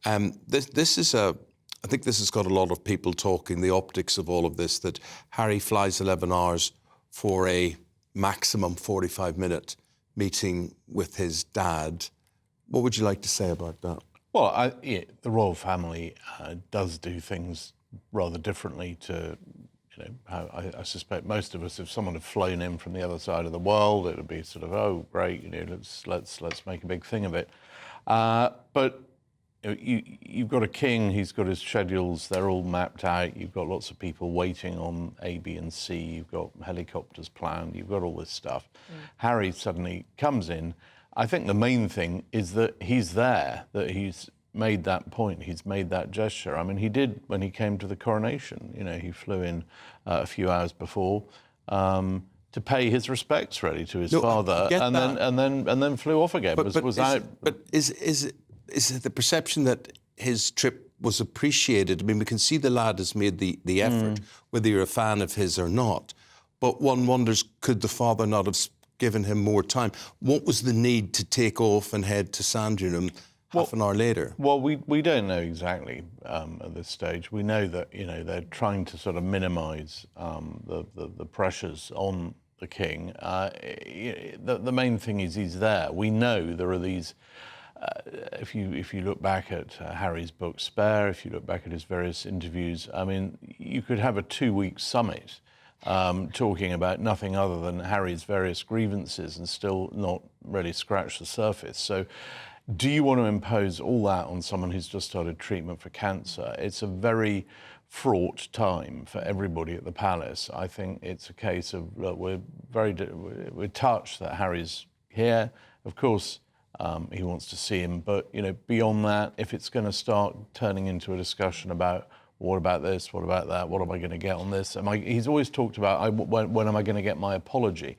This is I think this has got a lot of people talking, the optics of all of this, that Harry flies 11 hours for a maximum 45-minute meeting with his dad. What would you like to say about that? Well, the royal family does do things rather differently to, how I suspect most of us. If someone had flown in from the other side of the world, it would be sort of, oh, great, let's make a big thing of it. But you've got a king. He's got his schedules. They're all mapped out. You've got lots of people waiting on A, B, and C. You've got helicopters planned. You've got all this stuff. Harry suddenly comes in. I think the main thing is that he's there, that he's made that point, he's made that gesture. I mean, he did when he came to the coronation. He flew in a few hours before to pay his respects, really, to his father, and then flew off again. But is it the perception that his trip was appreciated? I mean, we can see the lad has made the effort, whether you're a fan of his or not. But one wonders, could the father not have given him more time? What was the need to take off and head to Sandringham half an hour later? Well, we don't know exactly at this stage. We know that they're trying to sort of minimise the pressures on the king. The main thing is he's there. We know there are these. If you look back at Harry's book Spare, if you look back at his various interviews, I mean, you could have a 2-week summit talking about nothing other than Harry's various grievances and still not really scratch the surface. So do you want to impose all that on someone who's just started treatment for cancer? It's a very fraught time for everybody at the palace. I think it's a case of, look, we're touched that Harry's here. Of course, he wants to see him, but beyond that, if it's going to start turning into a discussion about what about this, what about that, what am I going to get on this? He's always talked about when am I going to get my apology?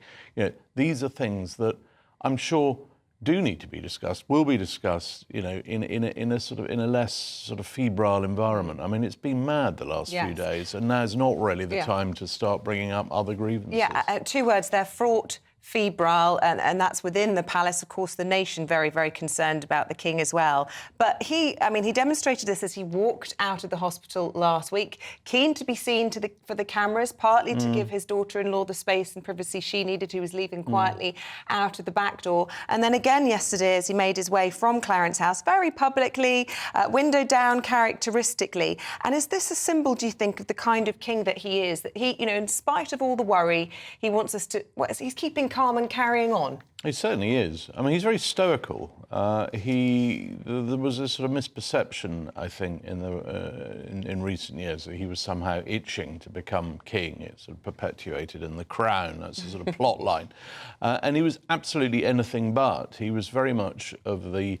These are things that I'm sure do need to be discussed, will be discussed, in a less sort of febrile environment. I mean, it's been mad the last few days, and now's not really the time to start bringing up other grievances. Yeah, 2 words there: fraught, febrile, and that's within the palace. Of course, the nation very, very concerned about the king as well. But he demonstrated this as he walked out of the hospital last week, keen to be seen for the cameras, partly to give his daughter-in-law the space and privacy she needed, who was leaving quietly out of the back door. And then again yesterday, as he made his way from Clarence House, very publicly, window down characteristically. And is this a symbol, do you think, of the kind of king that he is? That he, in spite of all the worry, he wants us to... he's keeping calm and carrying on. He certainly is. I mean, he's very stoical. There was a sort of misperception, I think, in recent years that he was somehow itching to become king. It sort of perpetuated in The Crown. That's a sort of plot line. And he was absolutely anything but. He was very much of the,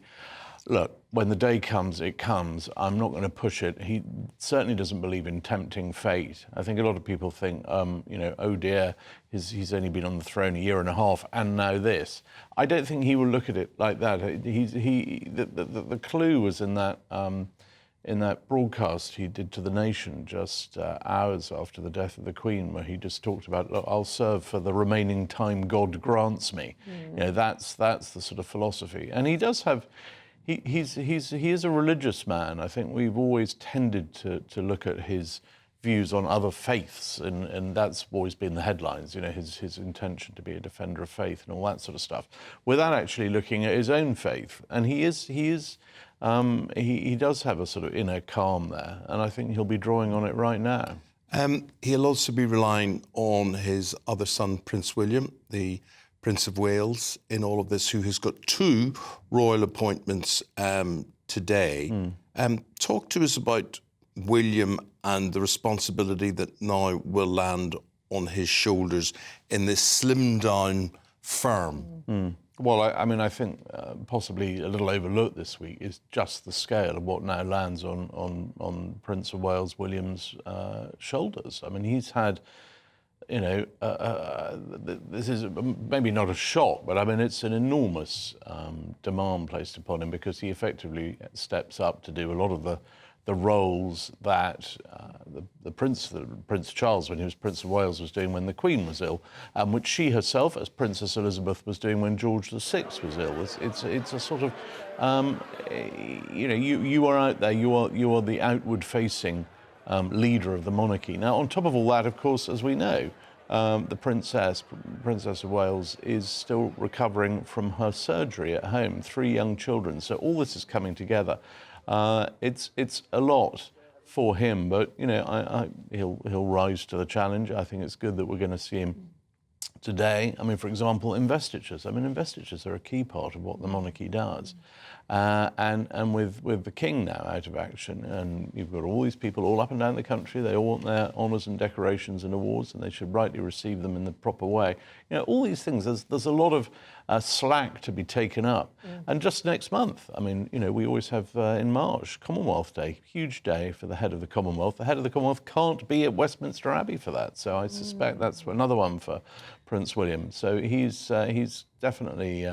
look, when the day comes, it comes. I'm not going to push it. He certainly doesn't believe in tempting fate. I think a lot of people think, oh dear, he's only been on the throne a year and a half, and now this. I don't think he will look at it like that. The clue was in that broadcast he did to the nation just hours after the death of the Queen, where he just talked about, look, I'll serve for the remaining time God grants me. That's the sort of philosophy, and he does have. He is a religious man. I think we've always tended to look at his views on other faiths, and that's always been the headlines, his intention to be a defender of faith and all that sort of stuff, without actually looking at his own faith. And he does have a sort of inner calm there, and I think he'll be drawing on it right now. He'll also be relying on his other son, Prince William, the Prince of Wales, in all of this, who has got 2 royal appointments today. Talk to us about William and the responsibility that now will land on his shoulders in this slimmed-down firm. Well, I think possibly a little overlooked this week is just the scale of what now lands on Prince of Wales William's shoulders. I mean, he's had... this is maybe not a shock, but I mean, it's an enormous demand placed upon him, because he effectively steps up to do a lot of the the roles that the Prince Charles, when he was Prince of Wales, was doing when the Queen was ill, and which she herself, as Princess Elizabeth, was doing when George VI was ill. It's a sort of, you are out there, you are the outward-facing leader of the monarchy. Now, on top of all that, of course, as we know, the Princess of Wales is still recovering from her surgery at home, 3 young children. So all this is coming together. It's a lot for him, but he'll rise to the challenge. I think it's good that we're going to see him today. I mean, for example, investitures. I mean, investitures are a key part of what the monarchy does. And with the King now out of action, and you've got all these people all up and down the country, they all want their honours and decorations and awards, and they should rightly receive them in the proper way. All these things, there's a lot of slack to be taken up. And just next month, I mean, we always have in March, Commonwealth Day, huge day for the head of the Commonwealth. The head of the Commonwealth can't be at Westminster Abbey for that, so I suspect that's another one for Prince William. So he's definitely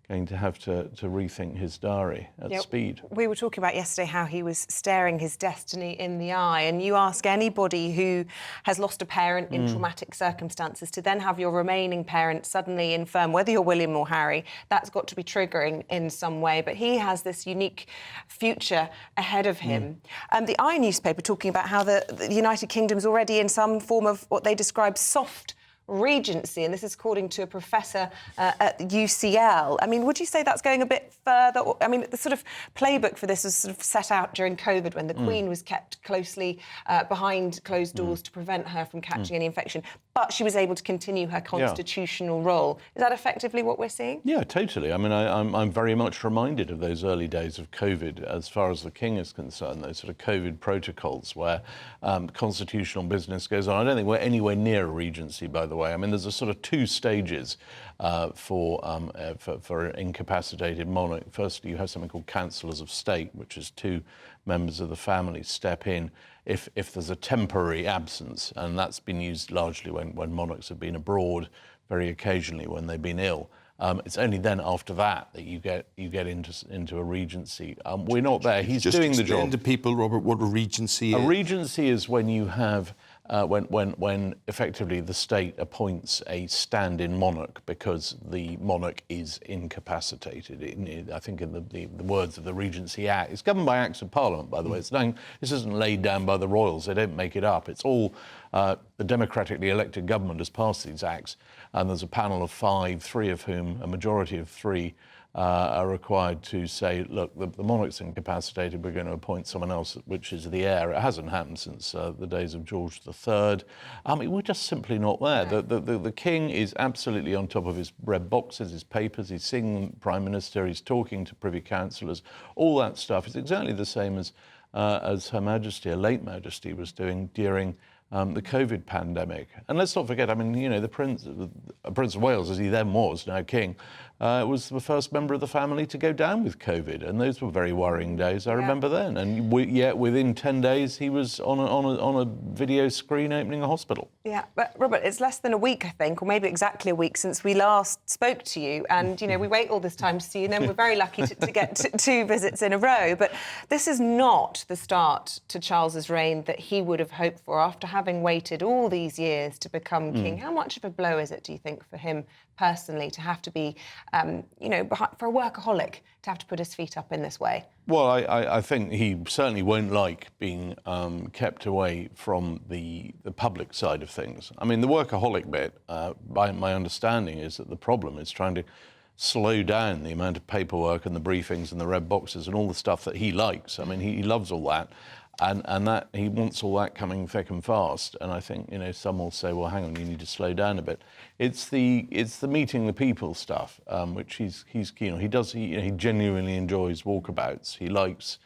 going to have to rethink his diary at speed. We were talking about yesterday how he was staring his destiny in the eye, and you ask anybody who has lost a parent in traumatic circumstances to then have your remaining parent suddenly infirm, whether you're William or Harry, that's got to be triggering in some way. But he has this unique future ahead of him. The I newspaper talking about how the United Kingdom's already in some form of what they describe soft regency, and this is according to a professor at UCL. I mean, would you say that's going a bit further? I mean, the sort of playbook for this was sort of set out during COVID when the Queen was kept closely behind closed doors to prevent her from catching any infection, but she was able to continue her constitutional role. Is that effectively what we're seeing? Yeah, totally. I mean, I'm very much reminded of those early days of COVID as far as the King is concerned, those sort of COVID protocols where constitutional business goes on. I don't think we're anywhere near a regency, by the way. I mean, there's a sort of 2 stages for incapacitated monarch. Firstly, you have something called councillors of state, which is 2 members of the family step in if there's a temporary absence, and that's been used largely when monarchs have been abroad, very occasionally when they've been ill. It's only then after that you get into a regency. We're not there. He's just doing the job. Explain to people, Robert, what a regency is. A regency is when you have when effectively the state appoints a stand-in monarch because the monarch is incapacitated. I think in the words of the Regency Act, it's governed by Acts of Parliament, by the way. This isn't laid down by the royals. They don't make it up. It's all the democratically elected government has passed these acts, and there's a panel of 5, 3 of whom, a majority of 3, are required to say, look, the monarch's incapacitated, we're going to appoint someone else, which is the heir. It hasn't happened since the days of George III. I mean, we're just simply not there. The King is absolutely on top of his red boxes, his papers. He's seeing the Prime Minister, he's talking to Privy Councillors, all that stuff. It's exactly the same as Her Majesty, her late Majesty, was doing during the COVID pandemic. And let's not forget, I mean, the Prince of Wales, as he then was, now King, was the first member of the family to go down with COVID, and those were very worrying days. I remember then, and yet within 10 days he was on a video screen opening a hospital. Yeah, but Robert, it's less than a week, I think, or maybe exactly a week since we last spoke to you, and we wait all this time to see you, and then we're very lucky to get 2 visits in a row. But this is not the start to Charles's reign that he would have hoped for after having waited all these years to become king. How much of a blow is it, do you think, for him personally to have to be, for a workaholic to have to put his feet up in this way? Well, I think he certainly won't like being kept away from the public side of things. I mean, the workaholic bit, by my understanding, is that the problem is trying to slow down the amount of paperwork and the briefings and the red boxes and all the stuff that he likes. I mean, he loves all that. And that he wants all that coming thick and fast. And I think some will say, well, hang on, you need to slow down a bit. It's the meeting the people stuff, which he's keen on. He genuinely enjoys walkabouts. He likes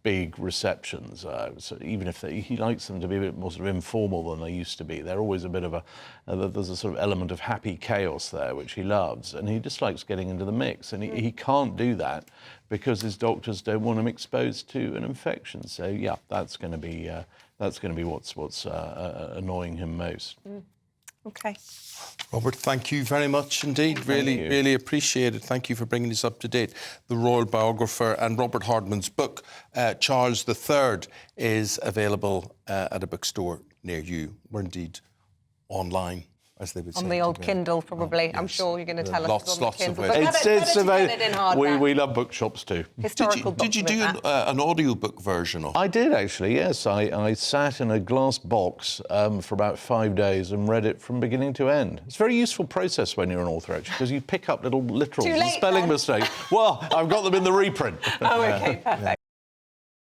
big receptions, so even if he likes them to be a bit more sort of informal than they used to be. They're always a bit of there's a sort of element of happy chaos there, which he loves, and he just likes getting into the mix. And he can't do that because his doctors don't want him exposed to an infection. So yeah, that's going to be what's annoying him most. OK. Robert, thank you very much indeed. Really appreciate it. Thank you for bringing us up to date. The Royal Biographer and Robert Hardman's book, Charles III, is available at a bookstore near you, or indeed online, as they would say. On the old Kindle, probably. Yes. I'm sure you're going to tell us it's on the Lots of Kindle. ways. But better to get it in hardback. We love bookshops too. Historical Did you do document, an audiobook version of it? I did actually, yes. I sat in a glass box for about 5 days and read it from beginning to end. It's a very useful process when you're an author, actually, because you pick up little literals Too and late spelling then. mistakes. Well, I've got them in the reprint. Oh, OK, perfect.